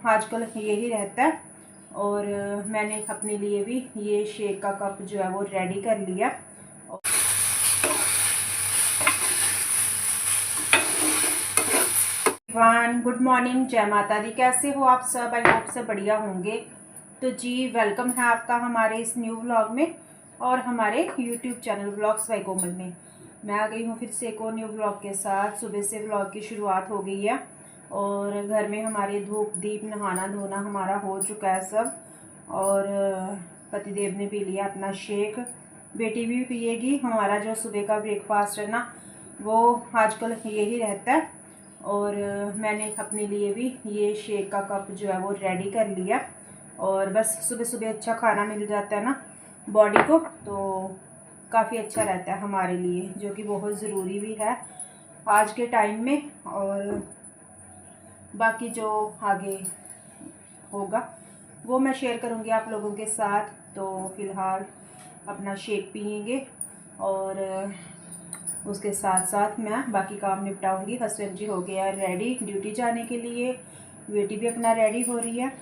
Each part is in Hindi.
आजकल यही रहता है। और मैंने अपने लिए भी ये शेक का कप जो है वो रेडी कर लिया। गुड मॉर्निंग, जय माता दी। कैसे हो आप सब? आई होप से बढ़िया होंगे। तो जी, वेलकम है आपका हमारे इस न्यू व्लॉग में और हमारे यूट्यूब चैनल व्लॉग्स बाय कोमल में। मैं आ गई हूँ फिर से एक और न्यू व्लॉग के साथ। सुबह से व्लॉग की शुरुआत हो गई है और घर में हमारे धूप दीप नहाना धोना हमारा हो चुका है सब। और पतिदेव ने पी लिया अपना शेक, बेटी भी पिएगी। हमारा जो सुबह का ब्रेकफास्ट है ना, वो आजकल यही रहता है। और मैंने अपने लिए भी ये शेक का कप जो है वो रेडी कर लिया। और बस सुबह सुबह अच्छा खाना मिल जाता है ना बॉडी को, तो काफ़ी अच्छा रहता है हमारे लिए, जो कि बहुत ज़रूरी भी है आज के टाइम में। और बाकी जो आगे होगा वो मैं शेयर करूँगी आप लोगों के साथ। तो फ़िलहाल अपना शेक पिएंगे और उसके साथ साथ मैं बाकी काम निपटाऊंगी। हस्बैंड जी हो गया रेडी ड्यूटी जाने के लिए, बेटी भी अपना रेडी हो रही है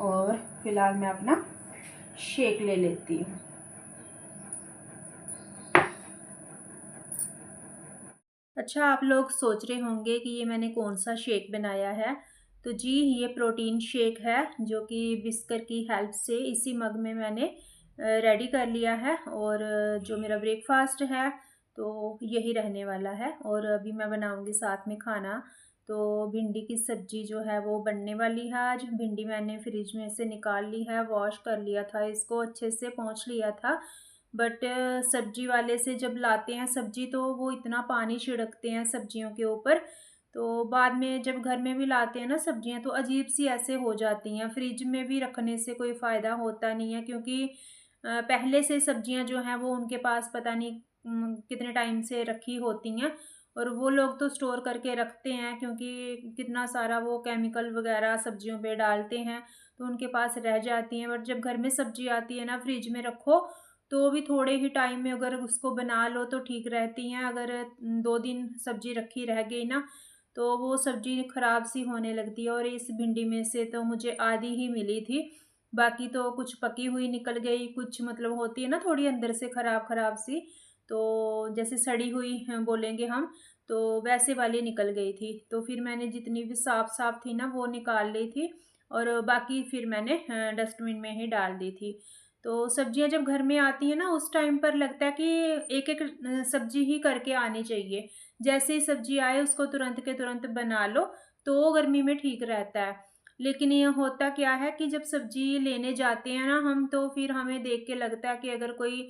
और फिलहाल मैं अपना शेक ले लेती हूँ। अच्छा, आप लोग सोच रहे होंगे कि ये मैंने कौन सा शेक बनाया है। तो जी, ये प्रोटीन शेक है जो कि बिस्कर की हेल्प से इसी मग में मैंने रेडी कर लिया है। और जो मेरा ब्रेकफास्ट है तो यही रहने वाला है। और अभी मैं बनाऊंगी साथ में खाना। तो भिंडी की सब्जी जो है वो बनने वाली है आज। भिंडी मैंने फ्रिज में से निकाल ली है, वॉश कर लिया था, इसको अच्छे से पोंछ लिया था। बट सब्जी वाले से जब लाते हैं सब्जी तो वो इतना पानी छिड़कते हैं सब्जियों के ऊपर, तो बाद में जब घर में भी लाते हैं ना सब्जियां तो अजीब सी ऐसे हो जाती हैं। फ्रिज में भी रखने से कोई फ़ायदा होता नहीं है, क्योंकि पहले से सब्जियां जो हैं वो उनके पास पता नहीं कितने टाइम से रखी होती हैं। और वो लोग तो स्टोर करके रखते हैं क्योंकि कितना सारा वो केमिकल वगैरह सब्जियों पे डालते हैं, तो उनके पास रह जाती हैं। बट जब घर में सब्जी आती है ना, फ्रिज में रखो तो भी थोड़े ही टाइम में अगर उसको बना लो तो ठीक रहती हैं। अगर 2 दिन सब्जी रखी रह गई ना तो वो सब्जी खराब सी होने लगती है। और इस भिंडी में से तो मुझे आधी ही मिली थी, बाकी तो कुछ पकी हुई निकल गई, कुछ मतलब होती है ना थोड़ी अंदर से खराब खराब सी, तो जैसे सड़ी हुई बोलेंगे हम, तो वैसे वाली निकल गई थी। तो फिर मैंने जितनी भी साफ साफ थी ना वो निकाल ली थी और बाकी फिर मैंने डस्टबिन में ही डाल दी थी। तो सब्जियां जब घर में आती हैं ना उस टाइम पर लगता है कि एक एक सब्जी ही करके आनी चाहिए। जैसे ही सब्जी आए उसको तुरंत के तुरंत बना लो, तो गर्मी में ठीक रहता है। लेकिन ये होता क्या है कि जब सब्जी लेने जाते हैं ना हम, तो फिर हमें देख के लगता है कि अगर कोई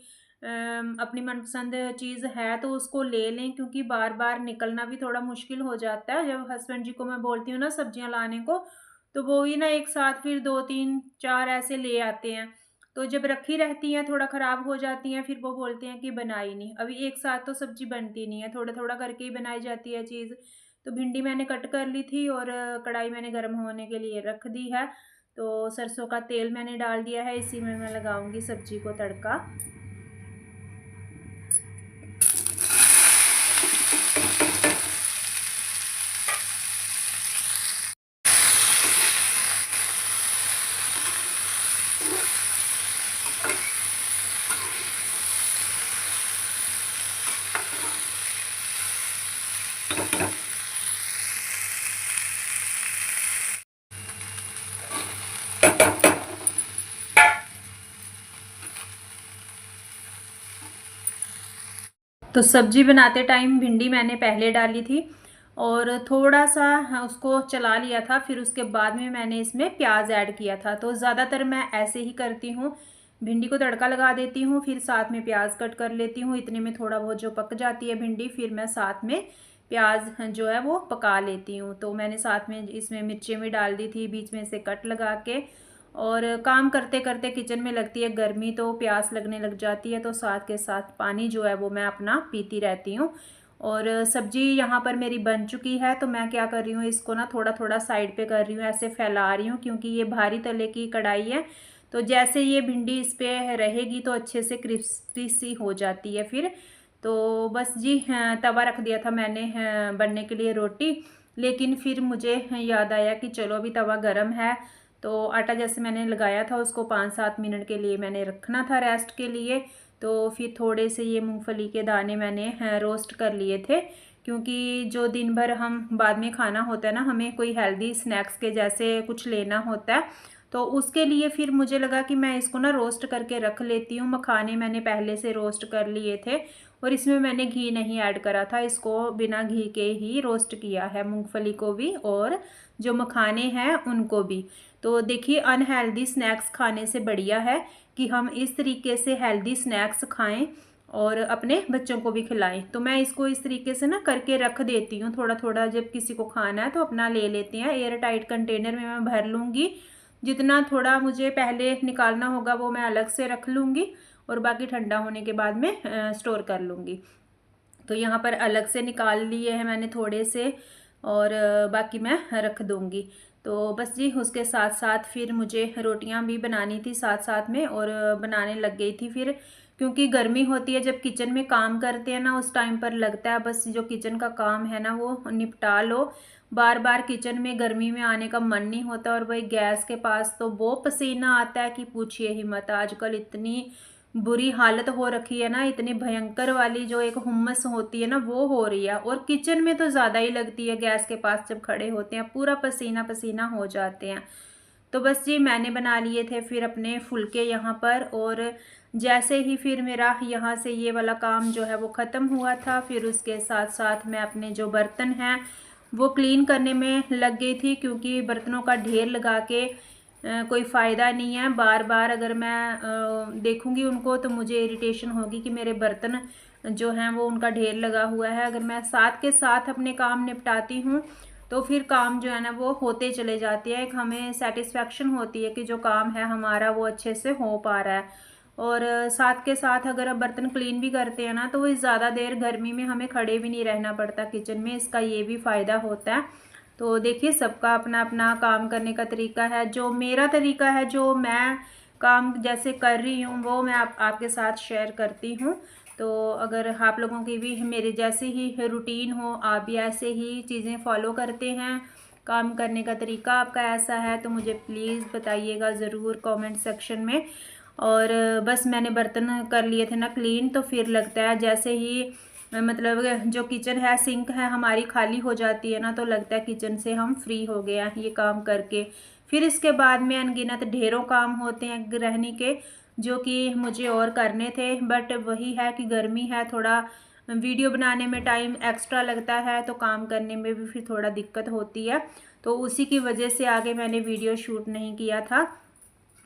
अपनी मनपसंद चीज़ है तो उसको ले लें, क्योंकि बार बार निकलना भी थोड़ा मुश्किल हो जाता है। जब हस्बैंड जी को मैं बोलती हूँ ना सब्जियां लाने को, तो वो ही ना एक साथ फिर 2 3 4 ऐसे ले आते हैं। तो जब रखी रहती हैं थोड़ा ख़राब हो जाती हैं, फिर वो बोलते हैं कि बनाई नहीं। अभी एक साथ तो सब्ज़ी बनती नहीं है, थोड़ा-थोड़ा करके ही बनाई जाती है चीज़। तो भिंडी मैंने कट कर ली थी और कढ़ाई मैंने गर्म होने के लिए रख दी है। तो सरसों का तेल मैंने डाल दिया है, इसी में मैं लगाऊँगी सब्ज़ी को तड़का। तो सब्ज़ी बनाते टाइम भिंडी मैंने पहले डाली थी और थोड़ा-सा उसको चला लिया था, फिर उसके बाद में मैंने इसमें प्याज़ ऐड किया था। तो ज़्यादातर मैं ऐसे ही करती हूँ, भिंडी को तड़का लगा देती हूँ, फिर साथ में प्याज़ कट कर लेती हूँ। इतने में थोड़ा बहुत जो पक जाती है भिंडी, फिर मैं साथ में प्याज़ जो है वो पका लेती हूँ। तो मैंने साथ में इसमें मिर्चें भी डाल दी थी बीच में से कट लगा के। और काम करते करते किचन में लगती है गर्मी तो प्यास लगने लग जाती है, तो साथ के साथ पानी जो है वो मैं अपना पीती रहती हूँ। और सब्जी यहाँ पर मेरी बन चुकी है, तो मैं क्या कर रही हूँ, इसको ना थोड़ा थोड़ा साइड पे कर रही हूँ, ऐसे फैला रही हूँ, क्योंकि ये भारी तले की कढ़ाई है। तो जैसे ये भिंडी इस पे रहेगी तो अच्छे से क्रिस्पी सी हो जाती है फिर। तो बस जी, तवा रख दिया था मैंने बनने के लिए रोटी। लेकिन फिर मुझे याद आया कि चलो अभी तवा गर्म है, तो आटा जैसे मैंने लगाया था उसको 5-7 मिनट के लिए मैंने रखना था रेस्ट के लिए। तो फिर थोड़े से ये मूंगफली के दाने मैंने रोस्ट कर लिए थे, क्योंकि जो दिन भर हम बाद में खाना होता है ना, हमें कोई हेल्दी स्नैक्स के जैसे कुछ लेना होता है, तो उसके लिए फिर मुझे लगा कि मैं इसको ना रोस्ट करके रख लेती हूँ। मखाने मैंने पहले से रोस्ट कर लिए थे और इसमें मैंने घी नहीं ऐड करा था, इसको बिना घी के ही रोस्ट किया है, मूंगफली को भी और जो मखाने हैं उनको भी। तो देखिए, अनहेल्दी स्नैक्स खाने से बढ़िया है कि हम इस तरीके से हेल्दी स्नैक्स खाएं और अपने बच्चों को भी खिलाएं। तो मैं इसको इस तरीके से ना करके रख देती हूँ, थोड़ा थोड़ा जब किसी को खाना है तो अपना ले लेते हैं। एयर टाइट कंटेनर में मैं भर लूँगी, जितना थोड़ा मुझे पहले निकालना होगा वो मैं अलग से रख लूँगी और बाकी ठंडा होने के बाद में स्टोर कर लूँगी। तो यहाँ पर अलग से निकाल लिए हैं मैंने थोड़े से, और बाकी मैं रख दूँगी। तो बस जी, उसके साथ साथ फिर मुझे रोटियां भी बनानी थी साथ साथ में, और बनाने लग गई थी फिर, क्योंकि गर्मी होती है जब किचन में काम करते हैं ना, उस टाइम पर लगता है बस जो किचन का काम है ना वो निपटा लो। बार बार किचन में गर्मी में आने का मन नहीं होता, और वही गैस के पास तो वो पसीना आता है कि पूछिए ही मत। आजकल इतनी बुरी हालत हो रखी है ना, इतनी भयंकर वाली जो एक हुम्मस होती है ना वो हो रही है, और किचन में तो ज़्यादा ही लगती है। गैस के पास जब खड़े होते हैं पूरा पसीना पसीना हो जाते हैं। तो बस जी, मैंने बना लिए थे फिर अपने फुलके यहाँ पर, और जैसे ही फिर मेरा यहाँ से ये वाला काम जो है वो ख़त्म हुआ था, फिर उसके साथ साथ मैं अपने जो बर्तन हैं वो क्लीन करने में लग गई थी, क्योंकि बर्तनों का ढेर लगा के कोई फ़ायदा नहीं है। बार बार अगर मैं देखूँगी उनको तो मुझे इरिटेशन होगी कि मेरे बर्तन जो हैं वो उनका ढेर लगा हुआ है। अगर मैं साथ के साथ अपने काम निपटाती हूँ तो फिर काम जो है ना वो होते चले जाते हैं। एक हमें सेटिस्फेक्शन होती है कि जो काम है हमारा वो अच्छे से हो पा रहा है। और साथ के साथ अगर हम बर्तन क्लीन भी करते हैं ना, तो वो ज़्यादा देर गर्मी में हमें खड़े भी नहीं रहना पड़ता किचन में, इसका ये भी फ़ायदा होता है। तो देखिए, सबका अपना अपना काम करने का तरीका है। जो मेरा तरीका है, जो मैं काम जैसे कर रही हूँ वो मैं आपके साथ शेयर करती हूँ। तो अगर आप लोगों की भी मेरे जैसे ही रूटीन हो, आप भी ऐसे ही चीज़ें फॉलो करते हैं, काम करने का तरीका आपका ऐसा है, तो मुझे प्लीज़ बताइएगा ज़रूर कमेंट सेक्शन में। और बस मैंने बर्तन कर लिए थे ना क्लीन, तो फिर लगता है जैसे ही मतलब जो किचन है, सिंक है हमारी खाली हो जाती है ना, तो लगता है किचन से हम फ्री हो गए हैं ये काम करके। फिर इसके बाद में अनगिनत ढेरों काम होते हैं गृहिणी के, जो कि मुझे और करने थे, बट वही है कि गर्मी है, थोड़ा वीडियो बनाने में टाइम एक्स्ट्रा लगता है, तो काम करने में भी फिर थोड़ा दिक्कत होती है। तो उसी की वजह से आगे मैंने वीडियो शूट नहीं किया था।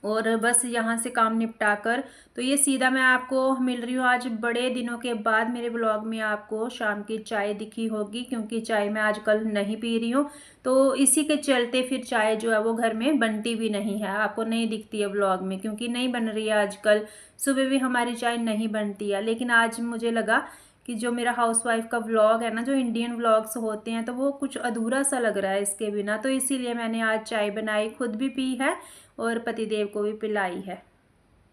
और बस यहाँ से काम निपटा कर तो ये सीधा मैं आपको मिल रही हूँ आज बड़े दिनों के बाद। मेरे ब्लॉग में आपको शाम की चाय दिखी होगी, क्योंकि चाय मैं आजकल नहीं पी रही हूँ, तो इसी के चलते फिर चाय जो है वो घर में बनती भी नहीं है, आपको नहीं दिखती है ब्लॉग में, क्योंकि नहीं बन रही है आजकल। सुबह भी हमारी चाय नहीं बनती है। लेकिन आज मुझे लगा कि जो मेरा हाउसवाइफ का व्लॉग है ना, जो इंडियन व्लॉग्स होते हैं, तो वो कुछ अधूरा सा लग रहा है इसके बिना, तो इसीलिए मैंने आज चाय बनाई, खुद भी पी है और पतिदेव को भी पिलाई है।